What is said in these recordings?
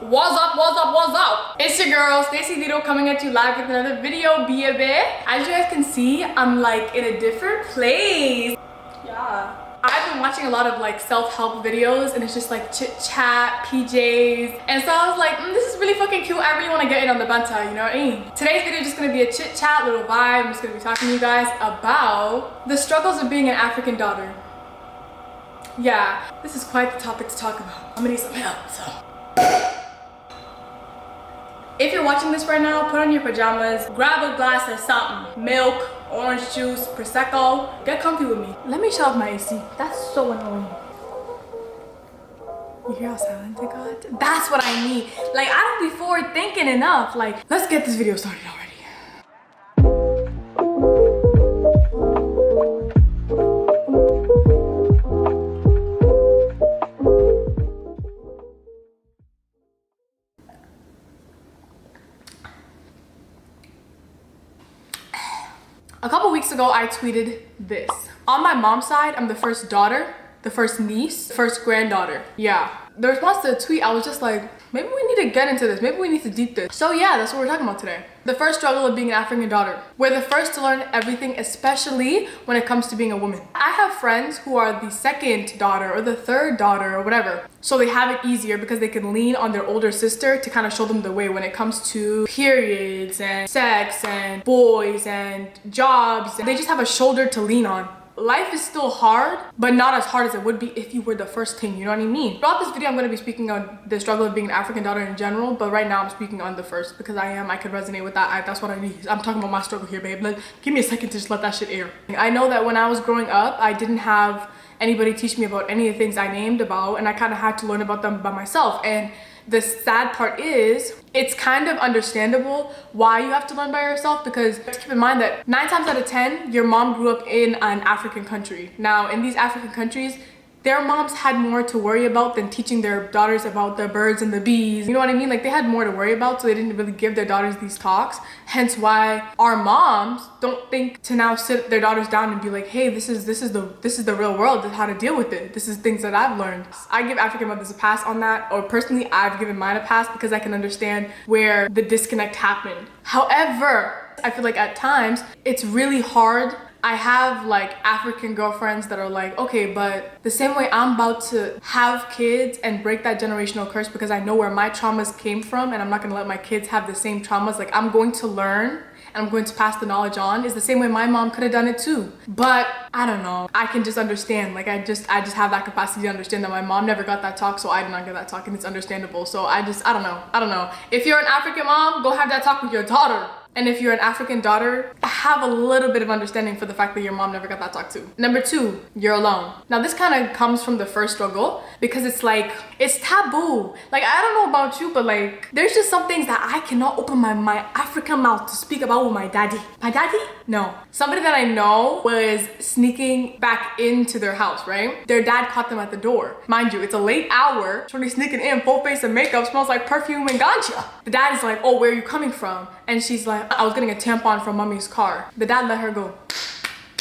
What's up, what's up, what's up? It's your girl Stacy Lito coming at you live with another video, baby. As you guys can see, I'm like in a different place. Yeah. I've been watching a lot of like self-help videos and it's just like chit chat, PJs. And so I was like, this is really fucking cute. I really want to get in on the banta, you know what I mean? Today's video is just going to be a chit chat, little vibe. I'm just going to be talking to you guys about the struggles of being an African daughter. Yeah, this is quite the topic to talk about. I'm gonna need some help, so. If you're watching this right now, put on your pajamas, grab a glass of something. Milk, orange juice, Prosecco. Get comfy with me. Let me shut off my AC. That's so annoying. You hear how silent it got? That's what I need. Like, I don't be forward thinking enough. Like, let's get this video started already. A couple weeks ago, I tweeted this. On my mom's side, I'm the first daughter, the first niece, the first granddaughter. Yeah. The response to the tweet, I was just like, maybe we need to get into this. Maybe we need to deep this. So yeah, that's what we're talking about today. The first struggle of being an African daughter. We're the first to learn everything, especially when it comes to being a woman. I have friends who are the second daughter or the third daughter or whatever. So they have it easier because they can lean on their older sister to kind of show them the way when it comes to periods and sex and boys and jobs. They just have a shoulder to lean on. Life is still hard, but not as hard as it would be if you were the first king, you know what I mean? Throughout this video, I'm going to be speaking on the struggle of being an African daughter in general, but right now I'm speaking on the first because I could resonate with that. That's what I need. I'm talking about my struggle here, babe. Give me a second to just let that shit air. I know that when I was growing up, I didn't have anybody teach me about any of the things I named about, and I kind of had to learn about them by myself. And the sad part is, it's kind of understandable why you have to learn by yourself, because keep in mind that 9 times out of 10, your mom grew up in an African country. Now, in these African countries, their moms had more to worry about than teaching their daughters about the birds and the bees. You know what I mean? Like, they had more to worry about, so they didn't really give their daughters these talks. Hence why our moms don't think to now sit their daughters down and be like, hey, this is the real world, how to deal with it. This is things that I've learned. I give African mothers a pass on that, or personally, I've given mine a pass because I can understand where the disconnect happened. However, I feel like at times it's really hard. I have like African girlfriends that are like, okay, but the same way I'm about to have kids and break that generational curse because I know where my traumas came from and I'm not gonna let my kids have the same traumas. Like, I'm going to learn and I'm going to pass the knowledge on, is the same way my mom could have done it too. But I don't know, I can just understand. Like, I just have that capacity to understand that my mom never got that talk, so I did not get that talk, and it's understandable. So I don't know. If you're an African mom, go have that talk with your daughter. And if you're an African daughter, have a little bit of understanding for the fact that your mom never got that talk too. Number 2, you're alone. Now, this kind of comes from the first struggle because it's like, it's taboo. Like, I don't know about you, but like, there's just some things that I cannot open my African mouth to speak about with my daddy. My daddy? No. Somebody that I know was sneaking back into their house, right? Their dad caught them at the door. Mind you, it's a late hour. Shorty sneaking in, full face of makeup, smells like perfume and ganja. The dad is like, oh, where are you coming from? And she's like, I was getting a tampon from mommy's car. The dad let her go.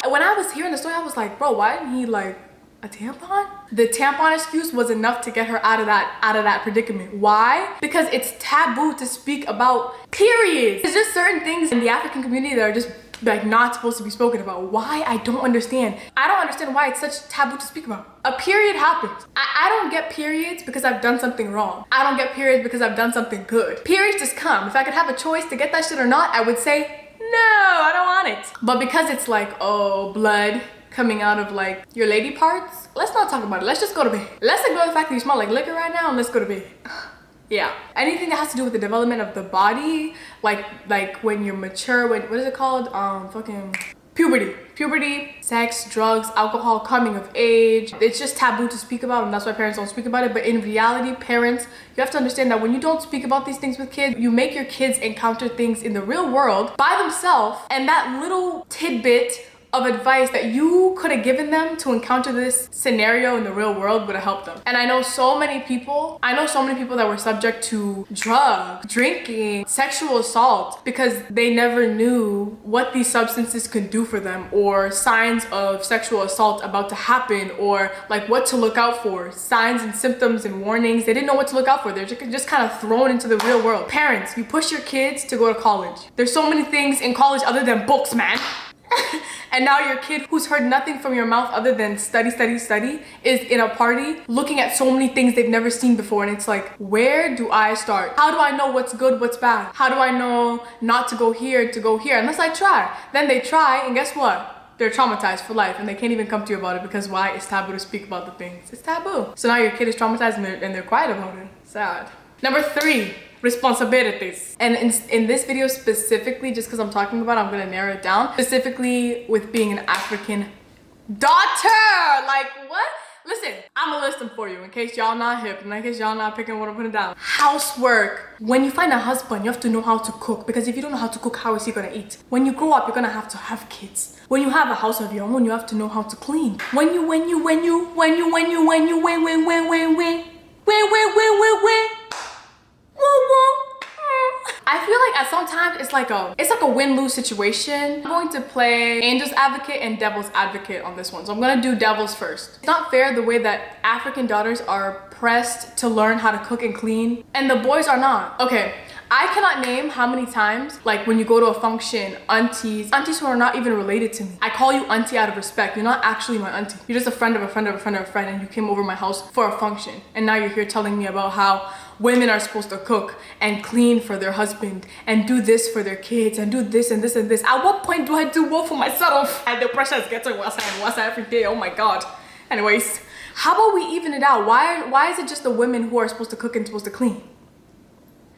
When I was hearing the story, I was like, bro, why didn't he like a tampon? The tampon excuse was enough to get her out of that predicament. Why? Because it's taboo to speak about periods. There's just certain things in the African community that are just like not supposed to be spoken about. Why? I don't understand. I don't understand why it's such taboo to speak about. A period happens. I don't get periods because I've done something wrong. I don't get periods because I've done something good. Periods just come. If I could have a choice to get that shit or not, I would say, no, I don't want it. But because it's like, oh, blood coming out of like your lady parts, let's not talk about it. Let's just go to bed. Let's ignore the fact that you smell like liquor right now and let's go to bed. Yeah, anything that has to do with the development of the body, like when you're mature, what is it called? Fucking puberty, sex, drugs, alcohol, coming of age. It's just taboo to speak about, and that's why parents don't speak about it. But in reality, parents, you have to understand that when you don't speak about these things with kids, you make your kids encounter things in the real world by themselves, and that little tidbit of advice that you could have given them to encounter this scenario in the real world would have helped them. And I know so many people that were subject to drugs, drinking, sexual assault because they never knew what these substances could do for them, or signs of sexual assault about to happen, or like what to look out for, signs and symptoms and warnings. They didn't know what to look out for. They're just kind of thrown into the real world. Parents, you push your kids to go to college. There's so many things in college other than books, man. And now your kid, who's heard nothing from your mouth other than study, study, study, is in a party looking at so many things they've never seen before. And it's like, where do I start? How do I know what's good, what's bad? How do I know not to go here, to go here? Unless I try. Then they try, and guess what? They're traumatized for life, and they can't even come to you about it because why? It's taboo to speak about the things. It's taboo. So now your kid is traumatized and they're quiet about it. Sad. Number 3. Responsibilities. And in this video specifically, just because I'm talking about it, I'm gonna narrow it down. Specifically with being an African daughter. Like, what? Listen, I'm gonna list them for you in case y'all not hip, and in case y'all not picking what I'm putting down. Housework. When you find a husband, you have to know how to cook, because if you don't know how to cook, how is he gonna eat? When you grow up, you're gonna have to have kids. When you have a house of your own, you have to know how to clean. I feel like at sometimes it's like a win-lose situation. I'm going to play angel's advocate and devil's advocate on this one. So I'm gonna do devil's first. It's not fair the way that African daughters are pressed to learn how to cook and clean, and the boys are not. Okay, I cannot name how many times, like when you go to a function, aunties who are not even related to me. I call you auntie out of respect. You're not actually my auntie. You're just a friend of a friend of a friend of a friend, and you came over my house for a function. And now you're here telling me about how women are supposed to cook and clean for their husband and do this for their kids and do this and this and this. At what point do I do both for myself? And the pressure is getting worse and worse every day. Oh my God. Anyways, how about we even it out? Why is it just the women who are supposed to cook and supposed to clean?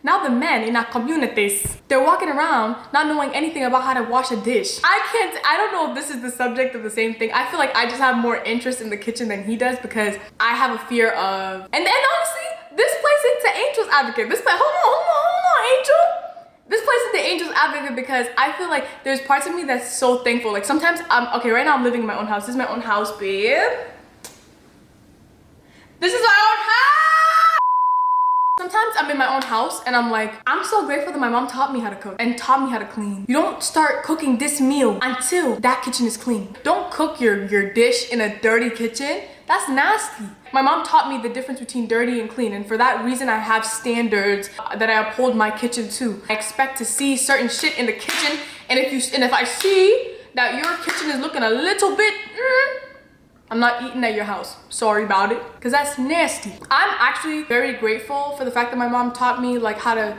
Now the men in our communities, they're walking around not knowing anything about how to wash a dish. I don't know if this is the subject of the same thing. I feel like I just have more interest in the kitchen than he does because I have a fear of, and honestly, this plays into Angel's advocate. Hold on, Angel. This plays into Angel's advocate because I feel like there's parts of me that's so thankful. Like sometimes okay, right now I'm living in my own house. This is my own house, babe. This is my own house. Sometimes I'm in my own house and I'm like, I'm so grateful that my mom taught me how to cook and taught me how to clean. You don't start cooking this meal until that kitchen is clean. Don't cook your dish in a dirty kitchen. That's nasty. My mom taught me the difference between dirty and clean, and for that reason I have standards that I uphold my kitchen to. I expect to see certain shit in the kitchen, and if I see that your kitchen is looking a little bit I'm not eating at your house. Sorry about it, because that's nasty. I'm actually very grateful for the fact that my mom taught me like how to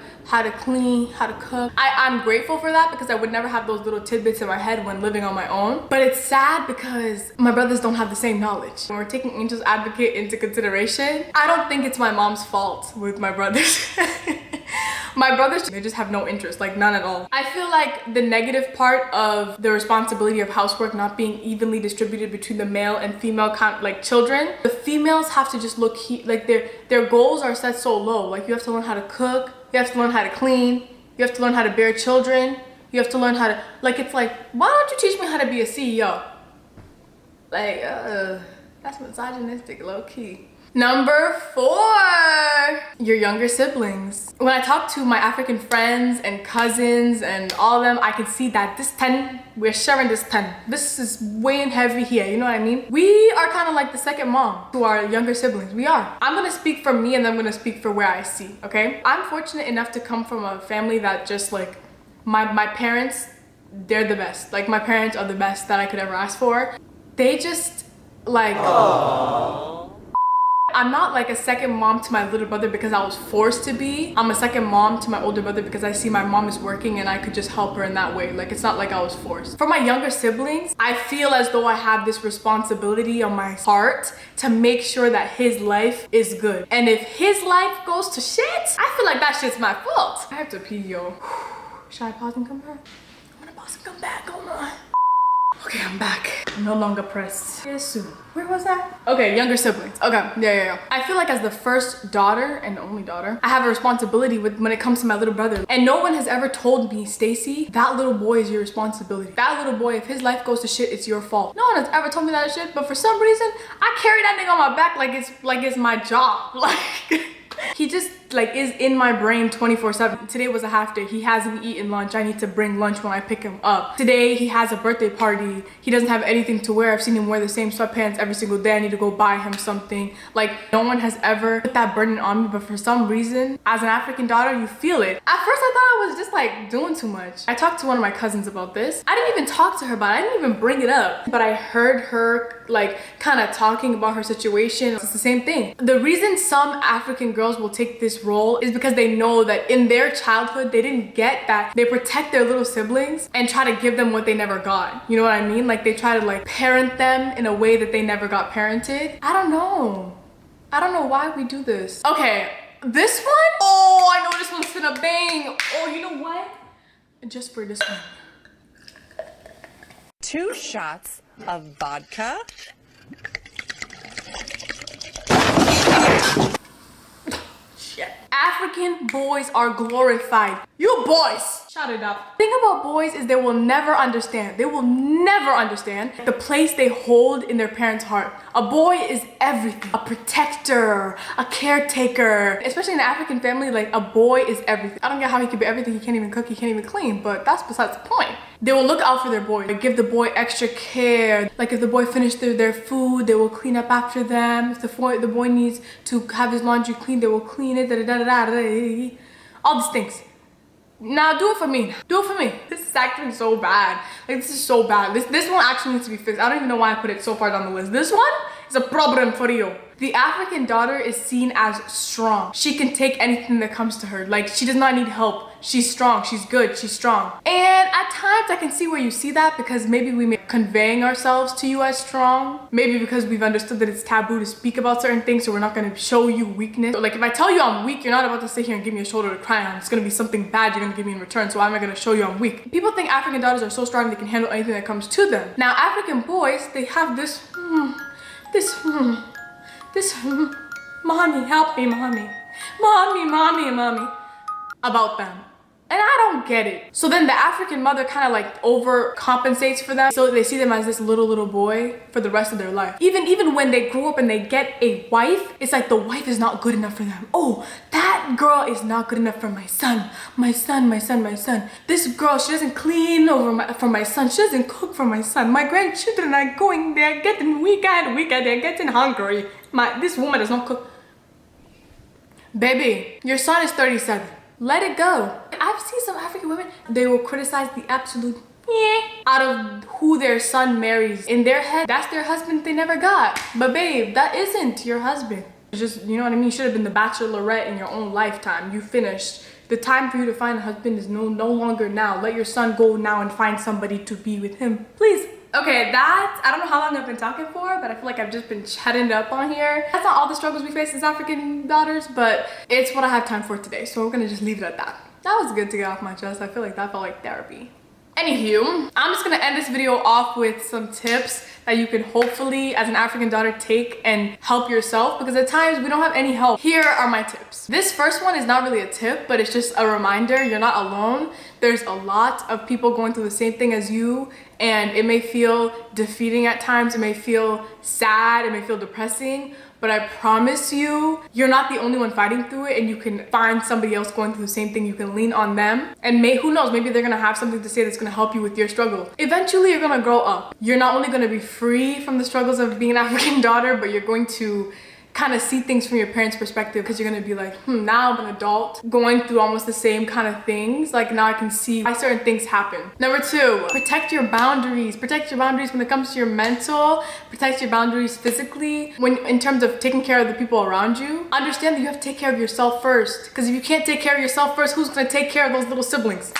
clean, how to cook. I'm grateful for that because I would never have those little tidbits in my head when living on my own. But it's sad because my brothers don't have the same knowledge. When we're taking Angel's advocate into consideration, I don't think it's my mom's fault with my brothers. My brothers, they just have no interest, like none at all. I feel like the negative part of the responsibility of housework not being evenly distributed between the male and female like children, the females have to just look like their goals are set so low. Like you have to learn how to cook, you have to learn how to clean, you have to learn how to bear children, you have to learn how to, like it's like, why don't you teach me how to be a CEO? Like, that's misogynistic, low key. Number 4, your younger siblings. When I talk to my African friends and cousins and all of them, I can see that this 10, we're sharing this 10. This is weighing heavy here, you know what I mean? We are kind of like the second mom to our younger siblings. We are. I'm gonna speak for me and then I'm gonna speak for where I see, okay? I'm fortunate enough to come from a family that just like, my parents, they're the best. Like my parents are the best that I could ever ask for. They just like, aww. I'm not like a second mom to my little brother because I was forced to be. I'm a second mom to my older brother because I see my mom is working and I could just help her in that way. Like it's not like I was forced. For my younger siblings, I feel as though I have this responsibility on my heart to make sure that his life is good. And if his life goes to shit, I feel like that shit's my fault. I have to pee, yo. Should I pause and come back? I'm gonna pause and come back, hold on. Okay, I'm back. I'm no longer pressed. It is soon. Where was that? Okay, younger siblings. Okay, yeah. I feel like as the first daughter and the only daughter, I have a responsibility when it comes to my little brother. And no one has ever told me, Stacy, that little boy is your responsibility. That little boy, if his life goes to shit, it's your fault. No one has ever told me that shit, but for some reason, I carry that nigga on my back like it's my job. Like, he just like is in my brain 24/7. Today was a half day. He hasn't eaten lunch. I need to bring lunch when I pick him up. Today he has a birthday party. He doesn't have anything to wear. I've seen him wear the same sweatpants every single day. I need to go buy him something. Like, no one has ever put that burden on me, but for some reason, as an African daughter, you feel it. At first I thought I was just like doing too much. I talked to one of my cousins about this. I didn't even talk to her about it. I didn't even bring it up, but I heard her like kind of talking about her situation. It's the same thing. The reason some African girls will take this role is because they know that in their childhood they didn't get that. They protect their little siblings and try to give them what they never got. You know what I mean? Like, they try to like parent them in a way that they never got parented. I don't know why we do this. Okay, this one, oh, I know this one's gonna bang. Oh, you know what, just for this one, 2 shots of vodka. Shit. African boys are glorified. You boys, shut it up. The thing about boys is they will never understand. They will never understand the place they hold in their parents' heart. A boy is everything. A protector, a caretaker. Especially in an African family, like, a boy is everything. I don't get how he can be everything. He can't even cook, he can't even clean, but that's besides the point. They will look out for their boy. They give the boy extra care. Like, if the boy finished their food, they will clean up after them. If the boy needs to have his laundry cleaned, they will clean it. All these things. Now do it for me. Do it for me. This is actually so bad. Like, this is so bad. This one actually needs to be fixed. I don't even know why I put it so far down the list. This one is a problem for you. The African daughter is seen as strong. She can take anything that comes to her. Like, she does not need help. She's strong, she's good, she's strong. And at times I can see where you see that, because maybe we may be conveying ourselves to you as strong. Maybe because we've understood that it's taboo to speak about certain things, so we're not gonna show you weakness. So, like, if I tell you I'm weak, you're not about to sit here and give me a shoulder to cry on. It's gonna be something bad you're gonna give me in return, so why am I gonna show you I'm weak? People think African daughters are so strong they can handle anything that comes to them. Now, African boys, they have this, mommy, help me, mommy. Mommy, about them. And I don't get it. So then the African mother kind of like overcompensates for them. So they see them as this little boy for the rest of their life. Even when they grow up and they get a wife, it's like the wife is not good enough for them. Oh, that girl is not good enough for my son. My son. This girl, she doesn't clean for my son. She doesn't cook for my son. My grandchildren are going, they're getting weaker, they're getting hungry. This woman does not cook. Baby, your son is 37. Let it go. I've seen some African women, they will criticize the absolute out of who their son marries. In their head, that's their husband they never got. But babe, that isn't your husband. It's just, you know what I mean? You should have been the bachelorette in your own lifetime. You finished. The time for you to find a husband is no longer now. Let your son go now and find somebody to be with him, please. Okay, I don't know how long I've been talking for, but I feel like I've just been chatting up on here. That's not all the struggles we face as African daughters, but it's what I have time for today, so we're gonna just leave it at that. That was good to get off my chest. I feel like that felt like therapy. Anywho, I'm just gonna end this video off with some tips that you can hopefully, as an African daughter, take and help yourself, because at times we don't have any help. Here are my tips. This first one is not really a tip, but it's just a reminder you're not alone. There's a lot of people going through the same thing as you, and it may feel defeating at times, it may feel sad, it may feel depressing, but I promise you, you're not the only one fighting through it, and you can find somebody else going through the same thing. You can lean on them, and who knows, maybe they're gonna have something to say that's gonna help you with your struggle. Eventually, you're gonna grow up. You're not only gonna be free from the struggles of being an African daughter, but you're going to kind of see things from your parents' perspective, because you're gonna be like, now I'm an adult going through almost the same kind of things. Like, now I can see why certain things happen. Number 2, protect your boundaries. Protect your boundaries when it comes to your mental. Protect your boundaries physically. In terms of taking care of the people around you, understand that you have to take care of yourself first. Because if you can't take care of yourself first, who's gonna take care of those little siblings?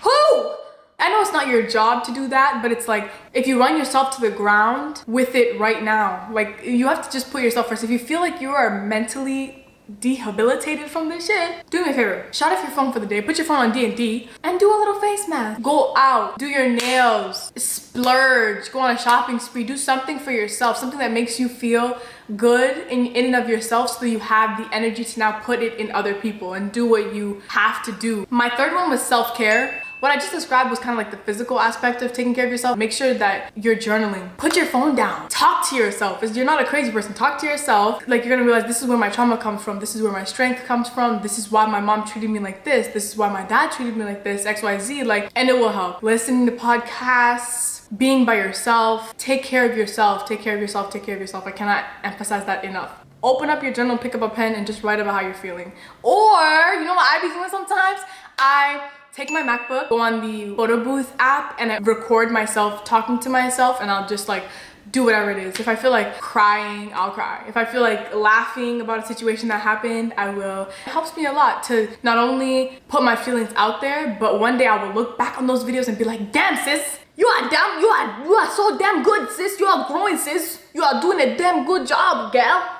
Who? I know it's not your job to do that, but it's like, if you run yourself to the ground with it right now, like, you have to just put yourself first. If you feel like you are mentally debilitated from this shit, do me a favor, shut off your phone for the day, put your phone on D&D, and do a little face mask. Go out, do your nails, splurge, go on a shopping spree, do something for yourself, something that makes you feel good in and of yourself, so that you have the energy to now put it in other people and do what you have to do. My third one was self-care. What I just described was kind of like the physical aspect of taking care of yourself. Make sure that you're journaling. Put your phone down. Talk to yourself. You're not a crazy person. Talk to yourself. Like, you're gonna realize, this is where my trauma comes from. This is where my strength comes from. This is why my mom treated me like this. This is why my dad treated me like this, XYZ. Like, and it will help. Listening to podcasts, being by yourself. Take care of yourself. Take care of yourself. Take care of yourself. I cannot emphasize that enough. Open up your journal, pick up a pen, and just write about how you're feeling. Or, you know what I be doing sometimes? I take my MacBook, go on the photo booth app, and I record myself talking to myself, and I'll just like do whatever it is. If I feel like crying, I'll cry. If I feel like laughing about a situation that happened, I will. It helps me a lot to not only put my feelings out there, but one day I will look back on those videos and be like, damn sis, you are so damn good, sis. You are growing, sis. You are doing a damn good job, gal.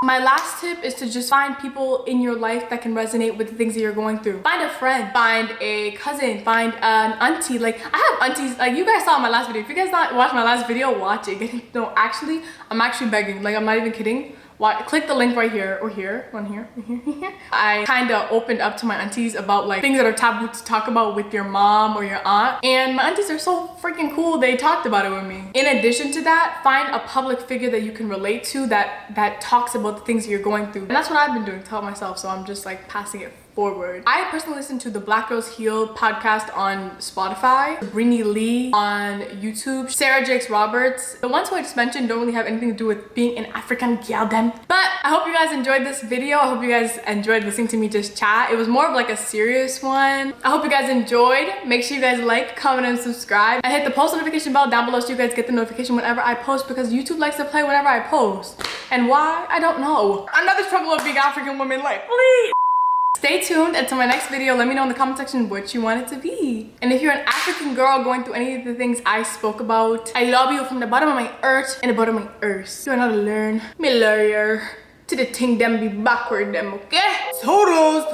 My last tip is to just find people in your life that can resonate with the things that you're going through. Find a friend, find a cousin, find an auntie. Like, I have aunties, like you guys saw in my last video. If you guys not watched my last video, watch it. No, actually, I'm actually begging. Like, I'm not even kidding. Click the link right here, or here, on here, here. I kind of opened up to my aunties about like things that are taboo to talk about with your mom or your aunt. And my aunties are so freaking cool. They talked about it with me. In addition to that, find a public figure that you can relate to that talks about the things you're going through. And that's what I've been doing to help myself. So I'm just like passing it forward. I personally listen to the Black Girls Heal podcast on Spotify, Brittany Lee on YouTube, Sarah Jakes Roberts. The ones who I just mentioned don't really have anything to do with being an African gal then. But I hope you guys enjoyed this video. I hope you guys enjoyed listening to me just chat. It was more of like a serious one. I hope you guys enjoyed. Make sure you guys like, comment, and subscribe. And hit the post notification bell down below so you guys get the notification whenever I post, because YouTube likes to play whenever I post. And why? I don't know. Another struggle of being African woman, like, please. Stay tuned until my next video. Let me know in the comment section what you want it to be. And if you're an African girl going through any of the things I spoke about, I love you from the bottom of my earth and the bottom of my earth. You wanna learn? Me lawyer to the thing them be backward them, okay? Toodles!